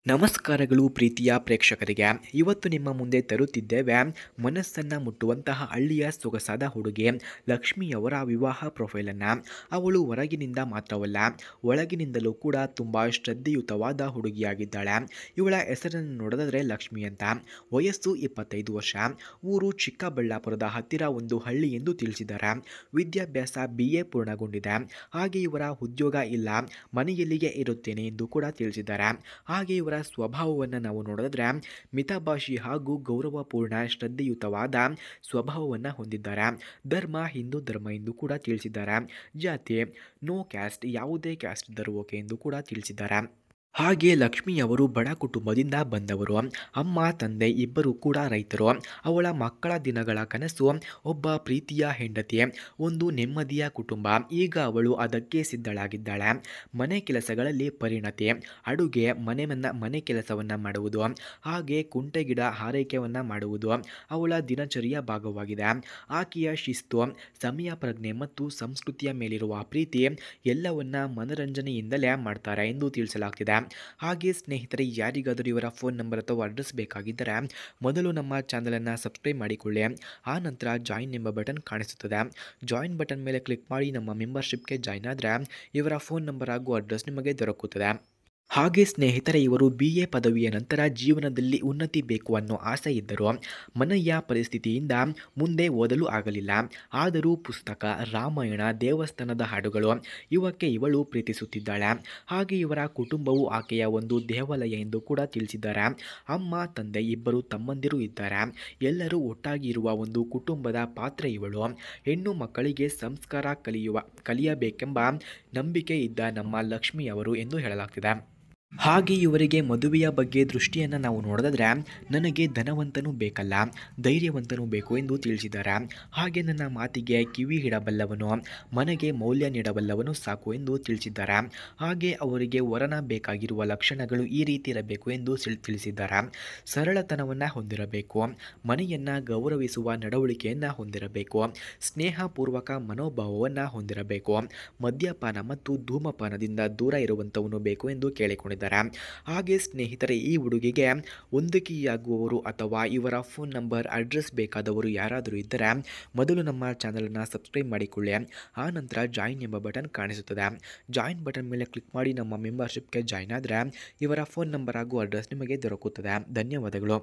ನಮಸ್ಕಾರಗಳು ಪ್ರೀತಿಯ ಪ್ರೇಕ್ಷಕರಿಗೆ. ಇವತ್ತು ನಿಮ್ಮ ಮುಂದೆ ತರುತ್ತಿದ್ದೇವೆ ಮನಸ್ಸನ್ನು ಮುಟ್ಟುವಂತಹ ಹಳ್ಳಿಯ ಸೊಗಸಾದ ಹುಡುಗಿ ಲಕ್ಷ್ಮಿಯವರ ವಿವಾಹ ಪ್ರೊಫೈಲನ್ನು. ಅವಳು ಹೊರಗಿನಿಂದ ಮಾತ್ರವಲ್ಲ, ಒಳಗಿನಿಂದಲೂ ಕೂಡ ತುಂಬ ಶ್ರದ್ಧೆಯುತವಾದ ಹುಡುಗಿಯಾಗಿದ್ದಾಳೆ. ಇವಳ ಹೆಸರನ್ನು ನೋಡಿದ್ರೆ ಲಕ್ಷ್ಮಿ ಅಂತ. ವಯಸ್ಸು 25 ವರ್ಷ. ಊರು ಚಿಕ್ಕಬಳ್ಳಾಪುರದ ಹತ್ತಿರ ಒಂದು ಹಳ್ಳಿ ಎಂದು ತಿಳಿಸಿದ್ದಾರೆ. ವಿದ್ಯಾಭ್ಯಾಸ BA ಪೂರ್ಣಗೊಂಡಿದೆ. ಹಾಗೆ ಇವರ ಉದ್ಯೋಗ ಇಲ್ಲ, ಮನೆಯಲ್ಲಿಯೇ ಇರುತ್ತೇನೆ ಎಂದು ಕೂಡ ತಿಳಿಸಿದ್ದಾರೆ. ಹಾಗೆ ಇವರ ಸ್ವಭಾವವನ್ನು ನಾವು ನೋಡಿದ್ರೆ ಮಿತಭಾಷಿ ಹಾಗೂ ಗೌರವಪೂರ್ಣ ಶ್ರದ್ಧೆಯುತವಾದ ಸ್ವಭಾವವನ್ನು ಹೊಂದಿದ್ದಾರೆ. ಧರ್ಮ ಹಿಂದೂ ಧರ್ಮ ಎಂದು ಕೂಡ ತಿಳಿಸಿದ್ದಾರೆ. ಜಾತಿ ನೋ ಕ್ಯಾಸ್ಟ್, ಯಾವುದೇ ಕ್ಯಾಸ್ಟ್ ಇದ್ದರೂ ಓಕೆ ಎಂದು ಕೂಡ ತಿಳಿಸಿದ್ದಾರೆ. ಹಾಗೆ ಲಕ್ಷ್ಮಿಯವರು ಬಡ ಕುಟುಂಬದಿಂದ ಬಂದವರು. ಅಮ್ಮ ತಂದೆ ಇಬ್ಬರು ಕೂಡ ರೈತರು. ಅವಳ ಮಕ್ಕಳ ದಿನಗಳ ಕನಸು ಒಬ್ಬ ಪ್ರೀತಿಯ ಹೆಂಡತಿ, ಒಂದು ನೆಮ್ಮದಿಯ ಕುಟುಂಬ. ಈಗ ಅವಳು ಅದಕ್ಕೆ ಸಿದ್ಧಳಾಗಿದ್ದಾಳೆ. ಮನೆ ಕೆಲಸಗಳಲ್ಲಿ ಪರಿಣತಿ, ಅಡುಗೆ, ಮನೆ ಕೆಲಸವನ್ನು ಮಾಡುವುದು, ಹಾಗೆ ಕುಂಟೆ ಗಿಡ ಆರೈಕೆಯನ್ನು ಮಾಡುವುದು ಅವಳ ದಿನಚರಿಯ ಭಾಗವಾಗಿದೆ. ಆಕೆಯ ಶಿಸ್ತು, ಸಮಯ ಪ್ರಜ್ಞೆ ಮತ್ತು ಸಂಸ್ಕೃತಿಯ ಮೇಲಿರುವ ಪ್ರೀತಿ ಎಲ್ಲವನ್ನ ಮನರಂಜನೆಯಿಂದಲೇ ಮಾಡ್ತಾರೆ ಎಂದು ತಿಳಿಸಲಾಗ್ತಿದೆ. ಹಾಗೆ ಸ್ನೇಹಿತರೆ, ಯಾರಿಗಾದರೂ ಇವರ ಫೋನ್ ನಂಬರ್ ಅಥವಾ ಅಡ್ರೆಸ್ ಬೇಕಾಗಿದ್ದರೆ ಮೊದಲು ನಮ್ಮ ಚಾನಲನ್ನು ಸಬ್ಸ್ಕ್ರೈಬ್ ಮಾಡಿಕೊಳ್ಳಿ. ಆ ನಂತರ ಜಾಯಿನ್ ಎಂಬ ಬಟನ್ ಕಾಣಿಸುತ್ತದೆ. ಜಾಯಿನ್ ಬಟನ್ ಮೇಲೆ ಕ್ಲಿಕ್ ಮಾಡಿ ನಮ್ಮ ಮೆಂಬರ್ಶಿಪ್ಗೆ ಜಾಯಿನ್ ಆದರೆ ಇವರ ಫೋನ್ ನಂಬರ್ ಹಾಗೂ ಅಡ್ರೆಸ್ ನಿಮಗೆ ದೊರಕುತ್ತದೆ. ಹಾಗೆ ಸ್ನೇಹಿತರೆ, ಇವರು BA ಪದವಿಯ ನಂತರ ಜೀವನದಲ್ಲಿ ಉನ್ನತಿ ಬೇಕು ಅನ್ನೋ ಆಸೆ ಇದ್ದರು. ಮನೆಯ ಪರಿಸ್ಥಿತಿಯಿಂದ ಮುಂದೆ ಓದಲು ಆಗಲಿಲ್ಲ. ಆದರೂ ಪುಸ್ತಕ, ರಾಮಾಯಣ, ದೇವಸ್ಥಾನದ ಹಾಡುಗಳು ಇವಕ್ಕೆ ಇವಳು ಪ್ರೀತಿಸುತ್ತಿದ್ದಾಳೆ. ಹಾಗೆ ಇವರ ಕುಟುಂಬವು ಆಕೆಯ ಒಂದು ದೇವಾಲಯ ಎಂದು ಕೂಡ ತಿಳಿಸಿದ್ದಾರೆ. ಅಮ್ಮ ತಂದೆ ಇಬ್ಬರು ತಮ್ಮಂದಿರು ಇದ್ದಾರೆ. ಎಲ್ಲರೂ ಒಟ್ಟಾಗಿ ಇರುವ ಒಂದು ಕುಟುಂಬದ ಪಾತ್ರೆ ಇವಳು. ಹೆಣ್ಣು ಮಕ್ಕಳಿಗೆ ಸಂಸ್ಕಾರ ಕಲಿಯಬೇಕೆಂಬ ನಂಬಿಕೆ ಇದ್ದ ನಮ್ಮ ಲಕ್ಷ್ಮಿಯವರು ಎಂದು ಹೇಳಲಾಗ್ತಿದೆ. ಹಾಗೆ ಇವರಿಗೆ ಮದುವೆಯ ಬಗ್ಗೆ ದೃಷ್ಟಿಯನ್ನು ನಾವು ನೋಡಿದ್ರೆ, ನನಗೆ ಧನವಂತನೂ ಬೇಕಲ್ಲ, ಧೈರ್ಯವಂತನೂ ಬೇಕು ಎಂದು ತಿಳಿಸಿದ್ದಾರೆ. ಹಾಗೆ ನನ್ನ ಮಾತಿಗೆ ಕಿವಿ ಇಡಬಲ್ಲವನು, ಮನೆಗೆ ಮೌಲ್ಯ ನೀಡಬಲ್ಲವನು ಸಾಕು ಎಂದು ತಿಳಿಸಿದ್ದಾರೆ. ಹಾಗೆ ಅವರಿಗೆ ವರನ ಬೇಕಾಗಿರುವ ಲಕ್ಷಣಗಳು ಈ ರೀತಿ ಇರಬೇಕು ಎಂದು ತಿಳಿಸಿದ್ದಾರೆ. ಸರಳತನವನ್ನು ಹೊಂದಿರಬೇಕು, ಮನೆಯನ್ನು ಗೌರವಿಸುವ ನಡವಳಿಕೆಯನ್ನು ಹೊಂದಿರಬೇಕು, ಸ್ನೇಹಪೂರ್ವಕ ಮನೋಭಾವವನ್ನು ಹೊಂದಿರಬೇಕು, ಮದ್ಯಪಾನ ಮತ್ತು ಧೂಮಪಾನದಿಂದ ದೂರ ಇರುವಂಥವನು ಬೇಕು ಎಂದು ಕೇಳಿಕೊಂಡಿದ್ದಾರೆ. ಹಾಗೆ ಸ್ನೇಹಿತರೆ, ಈ ಹುಡುಗಿಗೆ ಹೊಂದಿಕೆಯಾಗುವವರು ಅಥವಾ ಇವರ ಫೋನ್ ನಂಬರ್, ಅಡ್ರೆಸ್ ಬೇಕಾದವರು ಯಾರಾದರೂ ಇದ್ದರೆ ಮೊದಲು ನಮ್ಮ ಚಾನಲನ್ನು ಸಬ್ಸ್ಕ್ರೈಬ್ ಮಾಡಿಕೊಳ್ಳಿ. ಆ ನಂತರ ಜಾಯಿನ್ ಎಂಬ ಬಟನ್ ಕಾಣಿಸುತ್ತದೆ. ಜಾಯಿನ್ ಬಟನ್ ಮೇಲೆ ಕ್ಲಿಕ್ ಮಾಡಿ ನಮ್ಮ ಮೆಂಬರ್ಶಿಪ್ಗೆ ಜಾಯಿನ್ ಆದರೆ ಇವರ ಫೋನ್ ನಂಬರ್ ಹಾಗೂ ಅಡ್ರೆಸ್ ನಿಮಗೆ ದೊರಕುತ್ತದೆ. ಧನ್ಯವಾದಗಳು.